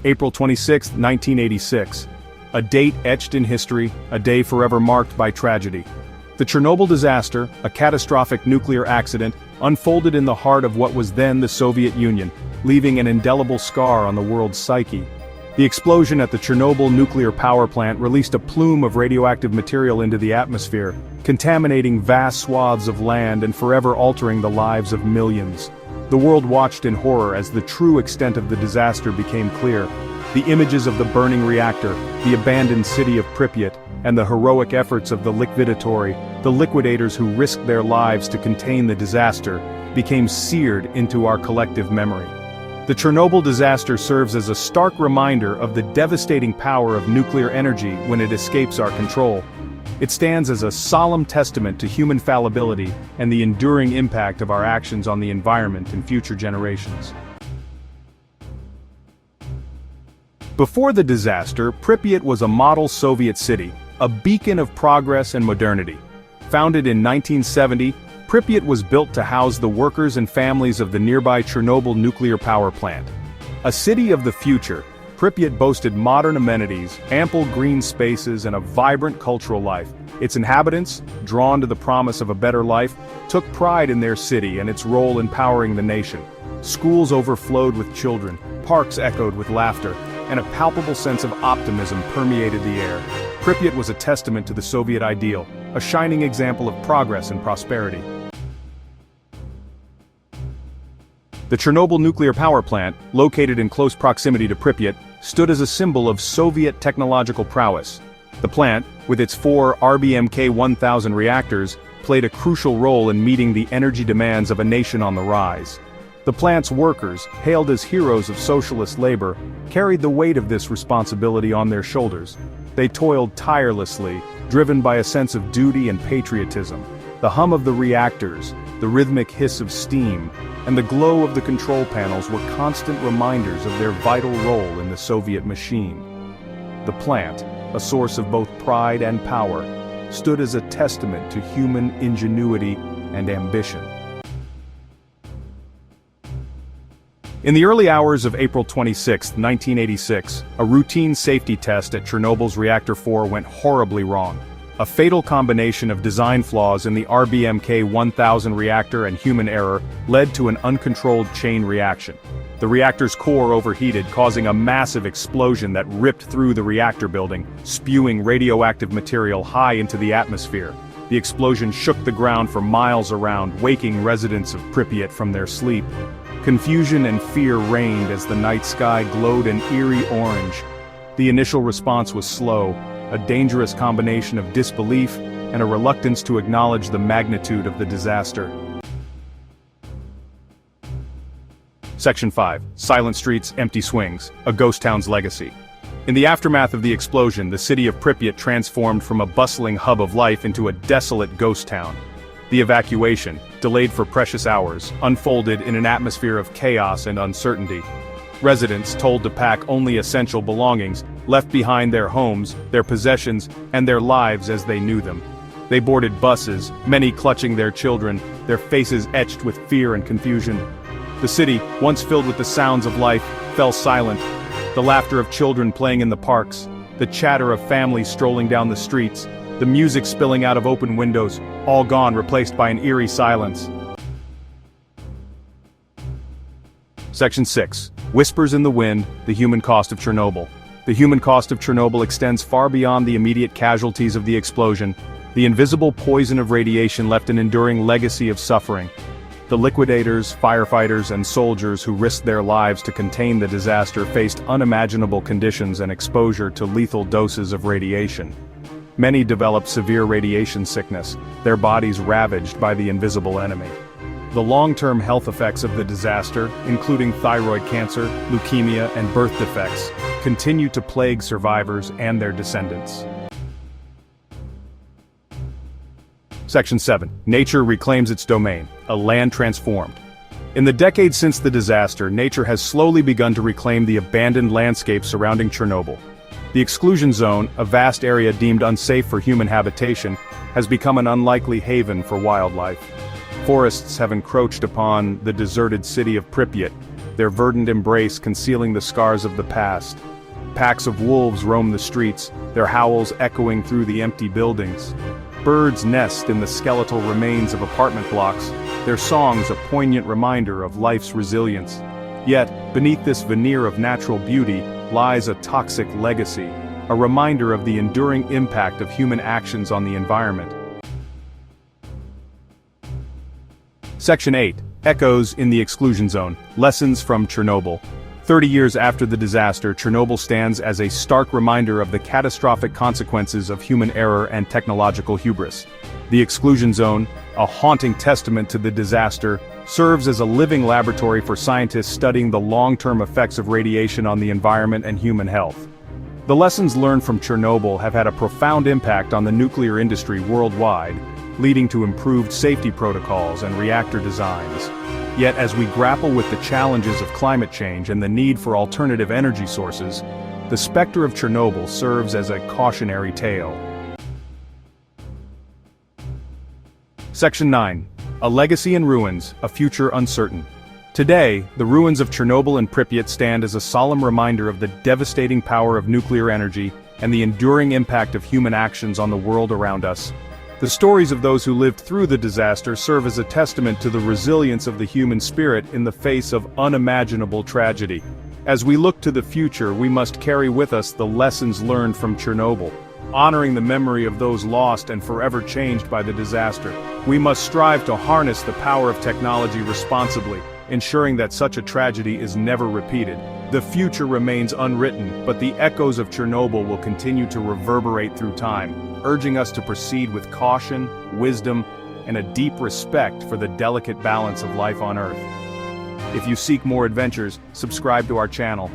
April 26, 1986. A date etched in history, a day forever marked by tragedy. The Chernobyl disaster, a catastrophic nuclear accident, unfolded in the heart of what was then the Soviet Union, leaving an indelible scar on the world's psyche. The explosion at the Chernobyl nuclear power plant released a plume of radioactive material into the atmosphere, contaminating vast swaths of land and forever altering the lives of millions. The world watched in horror as the true extent of the disaster became clear. The images of the burning reactor, the abandoned city of Pripyat, and the heroic efforts of the liquidatory, the liquidators who risked their lives to contain the disaster, became seared into our collective memory. The Chernobyl disaster serves as a stark reminder of the devastating power of nuclear energy when it escapes our control. It stands as a solemn testament to human fallibility and the enduring impact of our actions on the environment and future generations. Before the disaster, Pripyat was a model Soviet city, a beacon of progress and modernity. Founded in 1970, Pripyat was built to house the workers and families of the nearby Chernobyl nuclear power plant. A city of the future, Pripyat boasted modern amenities, ample green spaces, and a vibrant cultural life. Its inhabitants, drawn to the promise of a better life, took pride in their city and its role in powering the nation. Schools overflowed with children, parks echoed with laughter, and a palpable sense of optimism permeated the air. Pripyat was a testament to the Soviet ideal, a shining example of progress and prosperity. The Chernobyl nuclear power plant, located in close proximity to Pripyat, stood as a symbol of Soviet technological prowess. The plant, with its 4 RBMK-1000 reactors, played a crucial role in meeting the energy demands of a nation on the rise. The plant's workers, hailed as heroes of socialist labor, carried the weight of this responsibility on their shoulders. They toiled tirelessly, driven by a sense of duty and patriotism. The hum of the reactors, the rhythmic hiss of steam, and the glow of the control panels were constant reminders of their vital role in the Soviet machine. The plant, a source of both pride and power, stood as a testament to human ingenuity and ambition. In the early hours of April 26, 1986, a routine safety test at Chernobyl's Reactor 4 went horribly wrong. A fatal combination of design flaws in the RBMK-1000 reactor and human error led to an uncontrolled chain reaction. The reactor's core overheated, causing a massive explosion that ripped through the reactor building, spewing radioactive material high into the atmosphere. The explosion shook the ground for miles around, waking residents of Pripyat from their sleep. Confusion and fear reigned as the night sky glowed an eerie orange. The initial response was slow, a dangerous combination of disbelief and a reluctance to acknowledge the magnitude of the disaster. Section 5. Silent Streets, Empty Swings, a ghost town's legacy. In the aftermath of the explosion, the city of Pripyat transformed from a bustling hub of life into a desolate ghost town. The evacuation, delayed for precious hours, unfolded in an atmosphere of chaos and uncertainty. Residents, told to pack only essential belongings, left behind their homes, their possessions, and their lives as they knew them. They boarded buses, many clutching their children, their faces etched with fear and confusion. The city, once filled with the sounds of life, fell silent. The laughter of children playing in the parks, the chatter of families strolling down the streets, the music spilling out of open windows, all gone, replaced by an eerie silence. Section 6. Whispers in the Wind, the Human Cost of Chernobyl. The human cost of Chernobyl extends far beyond the immediate casualties of the explosion. The invisible poison of radiation left an enduring legacy of suffering. The liquidators, firefighters, and soldiers who risked their lives to contain the disaster faced unimaginable conditions and exposure to lethal doses of radiation. Many developed severe radiation sickness, their bodies ravaged by the invisible enemy. The long-term health effects of the disaster, including thyroid cancer, leukemia, and birth defects, continue to plague survivors and their descendants. Section 7. Nature reclaims its domain, a land transformed. In the decades since the disaster, nature has slowly begun to reclaim the abandoned landscape surrounding Chernobyl. The Exclusion Zone, a vast area deemed unsafe for human habitation, has become an unlikely haven for wildlife. Forests have encroached upon the deserted city of Pripyat, their verdant embrace concealing the scars of the past. Packs of wolves roam the streets, their howls echoing through the empty buildings. Birds nest in the skeletal remains of apartment blocks, their songs a poignant reminder of life's resilience. Yet, beneath this veneer of natural beauty, lies a toxic legacy, a reminder of the enduring impact of human actions on the environment. Section 8. Echoes in the Exclusion Zone. Lessons from Chernobyl. 30 years after the disaster, Chernobyl stands as a stark reminder of the catastrophic consequences of human error and technological hubris. The Exclusion Zone, a haunting testament to the disaster, serves as a living laboratory for scientists studying the long-term effects of radiation on the environment and human health. The lessons learned from Chernobyl have had a profound impact on the nuclear industry worldwide, leading to improved safety protocols and reactor designs. Yet as we grapple with the challenges of climate change and the need for alternative energy sources, the specter of Chernobyl serves as a cautionary tale. Section 9. A legacy in ruins, a future uncertain. Today, the ruins of Chernobyl and Pripyat stand as a solemn reminder of the devastating power of nuclear energy and the enduring impact of human actions on the world around us. The stories of those who lived through the disaster serve as a testament to the resilience of the human spirit in the face of unimaginable tragedy. As we look to the future, we must carry with us the lessons learned from Chernobyl, honoring the memory of those lost and forever changed by the disaster. We must strive to harness the power of technology responsibly, ensuring that such a tragedy is never repeated. The future remains unwritten, but the echoes of Chernobyl will continue to reverberate through time, urging us to proceed with caution, wisdom, and a deep respect for the delicate balance of life on Earth. If you seek more adventures, subscribe to our channel.